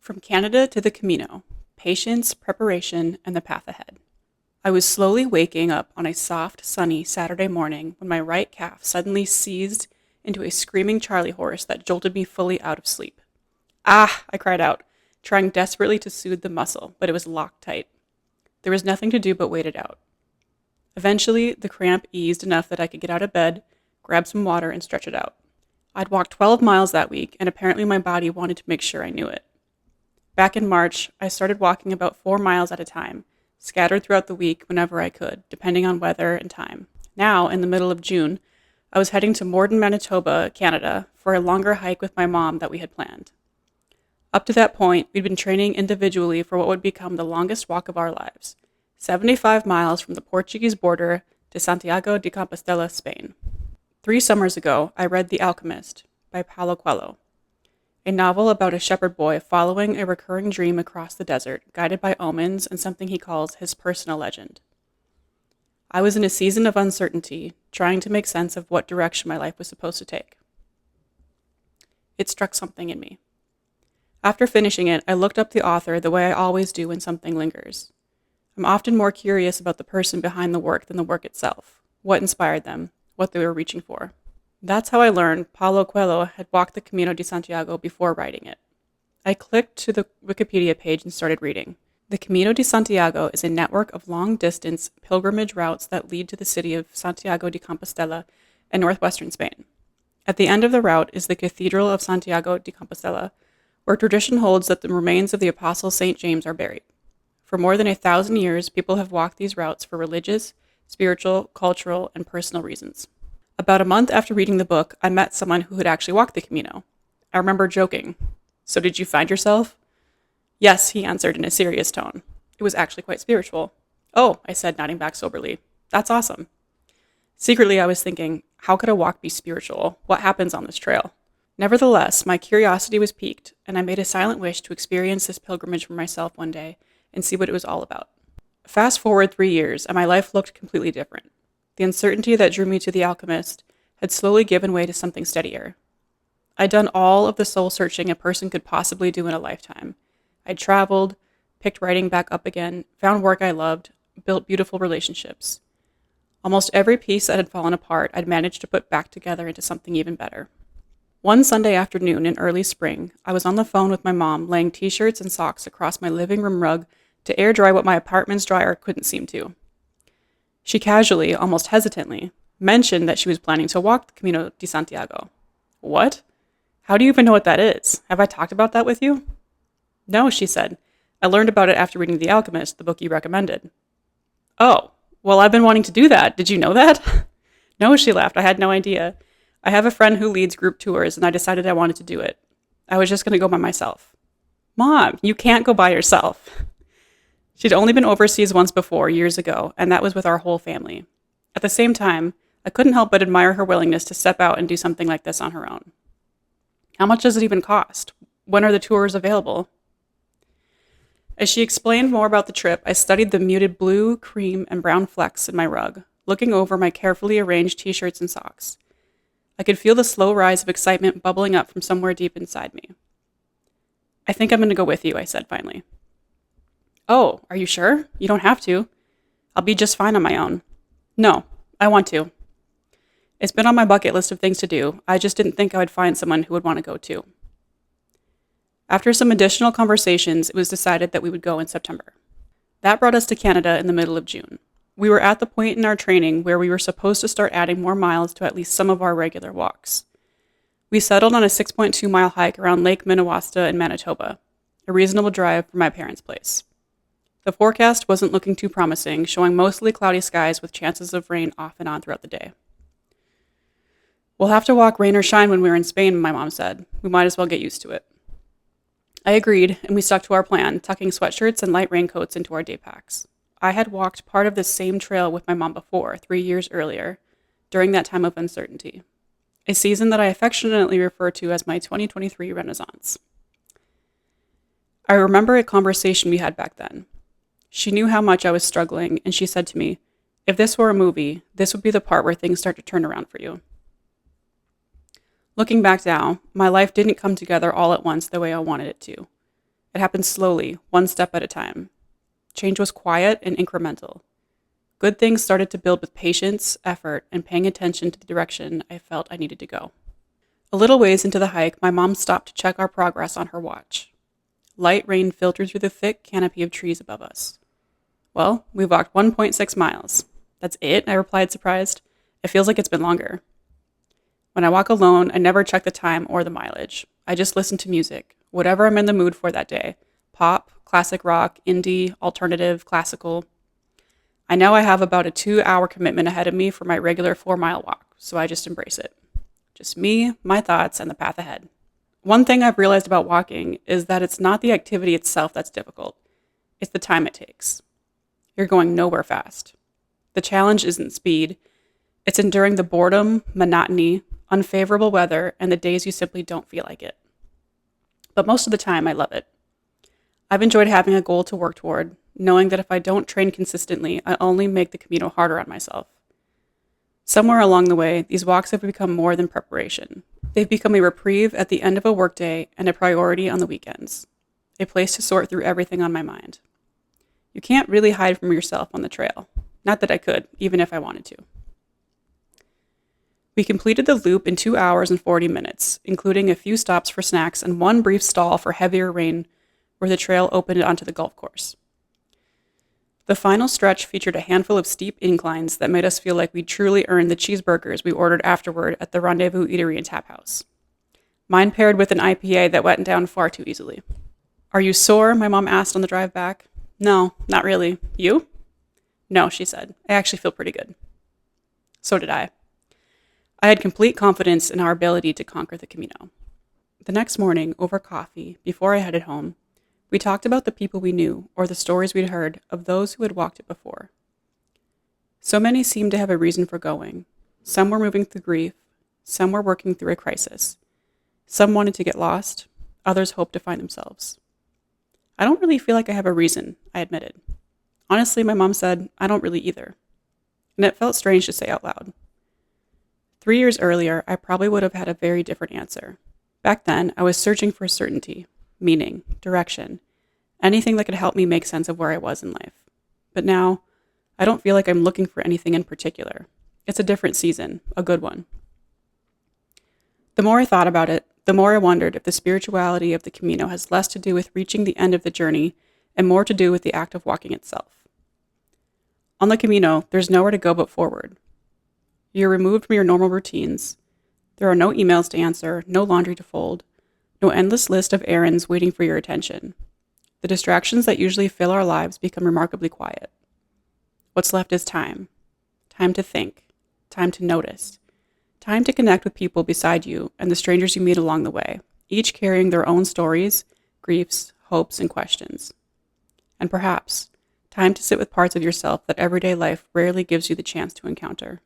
From Canada to the Camino, patience, preparation, and the path ahead. I was slowly waking up on a soft, sunny Saturday morning when my right calf suddenly seized into a screaming Charlie horse that jolted me fully out of sleep. Ah, I cried out, trying desperately to soothe the muscle, but it was locked tight. There was nothing to do but wait it out. Eventually, the cramp eased enough that I could get out of bed, grab some water, and stretch it out. I'd walked 12 miles that week, and apparently my body wanted to make sure I knew it. Back in March, I started walking about 4 miles at a time, scattered throughout the week whenever I could, depending on weather and time. Now, in the middle of June, I was heading to Morden, Manitoba, Canada, for a longer hike with my mom that we had planned. Up to that point, we'd been training individually for what would become the longest walk of our lives, 75 miles from the Portuguese border to Santiago de Compostela, Spain. 3 summers ago, I read The Alchemist by Paulo Coelho, a novel about a shepherd boy following a recurring dream across the desert, guided by omens and something he calls his personal legend. I was in a season of uncertainty, trying to make sense of what direction my life was supposed to take. It struck something in me. After finishing it, I looked up the author the way I always do when something lingers. I'm often more curious about the person behind the work than the work itself, what inspired them, what they were reaching for. That's how I learned Paulo Coelho had walked the Camino de Santiago before writing it. I clicked to the Wikipedia page and started reading. The Camino de Santiago is a network of long-distance pilgrimage routes that lead to the city of Santiago de Compostela in northwestern Spain. At the end of the route is the Cathedral of Santiago de Compostela, where tradition holds that the remains of the Apostle St. James are buried. For more than 1,000 years, people have walked these routes for religious, spiritual, cultural, and personal reasons. About a month after reading the book, I met someone who had actually walked the Camino. I remember joking, "So did you find yourself?" "Yes," he answered in a serious tone. "It was actually quite spiritual." "Oh," I said, nodding back soberly. "That's awesome." Secretly, I was thinking, how could a walk be spiritual? What happens on this trail? Nevertheless, my curiosity was piqued, and I made a silent wish to experience this pilgrimage for myself one day and see what it was all about. Fast forward 3 years, and my life looked completely different. The uncertainty that drew me to The Alchemist had slowly given way to something steadier. I'd done all of the soul-searching a person could possibly do in a lifetime. I'd traveled, picked writing back up again, found work I loved, built beautiful relationships. Almost every piece that had fallen apart, I'd managed to put back together into something even better. One Sunday afternoon in early spring, I was on the phone with my mom, laying t-shirts and socks across my living room rug to air dry what my apartment's dryer couldn't seem to. She casually, almost hesitantly, mentioned that she was planning to walk the Camino de Santiago. "What? How do you even know what that is? Have I talked about that with you?" "No," she said. "I learned about it after reading The Alchemist, the book you recommended." "Oh, well, I've been wanting to do that. Did you know that?" "No," she laughed. "I had no idea. I have a friend who leads group tours, and I decided I wanted to do it. I was just going to go by myself." "Mom, you can't go by yourself." She'd only been overseas once before, years ago, and that was with our whole family. At the same time, I couldn't help but admire her willingness to step out and do something like this on her own. "How much does it even cost? When are the tours available?" As she explained more about the trip, I studied the muted blue, cream, and brown flecks in my rug, looking over my carefully arranged t-shirts and socks. I could feel the slow rise of excitement bubbling up from somewhere deep inside me. "I think I'm going to go with you," I said finally. "Oh, are you sure? You don't have to. I'll be just fine on my own." "No, I want to. It's been on my bucket list of things to do. I just didn't think I would find someone who would want to go too." After some additional conversations, it was decided that we would go in September. That brought us to Canada in the middle of June. We were at the point in our training where we were supposed to start adding more miles to at least some of our regular walks. We settled on a 6.2-mile hike around Lake Minnewasta in Manitoba, a reasonable drive from my parents' place. The forecast wasn't looking too promising, showing mostly cloudy skies with chances of rain off and on throughout the day. "We'll have to walk rain or shine when we're in Spain," my mom said. "We might as well get used to it." I agreed, and we stuck to our plan, tucking sweatshirts and light raincoats into our day packs. I had walked part of this same trail with my mom before, 3 years earlier, during that time of uncertainty, a season that I affectionately refer to as my 2023 Renaissance. I remember a conversation we had back then. She knew how much I was struggling, and she said to me, "If this were a movie, this would be the part where things start to turn around for you." Looking back now, my life didn't come together all at once the way I wanted it to. It happened slowly, one step at a time. Change was quiet and incremental. Good things started to build with patience, effort, and paying attention to the direction I felt I needed to go. A little ways into the hike, my mom stopped to check our progress on her watch. Light rain filtered through the thick canopy of trees above us. Well, we've walked 1.6 miles. That's it? I replied, surprised. It feels like it's been longer. When I walk alone, I never check the time or the mileage. I just listen to music, whatever I'm in the mood for that day. Pop, classic rock, indie, alternative, classical. I know I have about a 2-hour commitment ahead of me for my regular 4-mile walk, so I just embrace it. Just me, my thoughts, and the path ahead. One thing I've realized about walking is that it's not the activity itself that's difficult. It's the time it takes. You're going nowhere fast. The challenge isn't speed. It's enduring the boredom, monotony, unfavorable weather, and the days you simply don't feel like it. But most of the time, I love it. I've enjoyed having a goal to work toward, knowing that if I don't train consistently, I only make the Camino harder on myself. Somewhere along the way, these walks have become more than preparation. They've become a reprieve at the end of a workday and a priority on the weekends. A place to sort through everything on my mind. You can't really hide from yourself on the trail. Not that I could, even if I wanted to. We completed the loop in 2 hours and 40 minutes, including a few stops for snacks and one brief stall for heavier rain where the trail opened onto the golf course. The final stretch featured a handful of steep inclines that made us feel like we'd truly earned the cheeseburgers we ordered afterward at the Rendezvous Eatery and Tap House. Mine paired with an IPA that went down far too easily. Are you sore? My mom asked on the drive back. No, not really. You? No, she said. I actually feel pretty good. So did I. I had complete confidence in our ability to conquer the Camino. The next morning, over coffee, before I headed home, we talked about the people we knew or the stories we'd heard of those who had walked it before. So many seemed to have a reason for going. Some were moving through grief. Some were working through a crisis. Some wanted to get lost. Others hoped to find themselves. I don't really feel like I have a reason, I admitted. Honestly, my mom said, I don't really either. And it felt strange to say out loud. 3 years earlier, I probably would have had a very different answer. Back then, I was searching for certainty, meaning, direction, anything that could help me make sense of where I was in life. But now, I don't feel like I'm looking for anything in particular. It's a different season, a good one. The more I thought about it, the more I wondered if the spirituality of the Camino has less to do with reaching the end of the journey and more to do with the act of walking itself. On the Camino, there's nowhere to go but forward. You're removed from your normal routines. There are no emails to answer, no laundry to fold, no endless list of errands waiting for your attention. The distractions that usually fill our lives become remarkably quiet. What's left is time. Time to think. Time to notice. Time to connect with people beside you and the strangers you meet along the way, each carrying their own stories, griefs, hopes, and questions. And perhaps, time to sit with parts of yourself that everyday life rarely gives you the chance to encounter.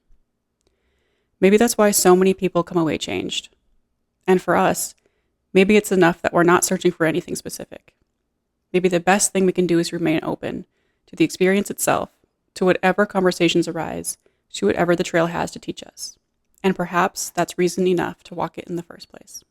Maybe that's why so many people come away changed. And for us, maybe it's enough that we're not searching for anything specific. Maybe the best thing we can do is remain open to the experience itself, to whatever conversations arise, to whatever the trail has to teach us. And perhaps that's reason enough to walk it in the first place.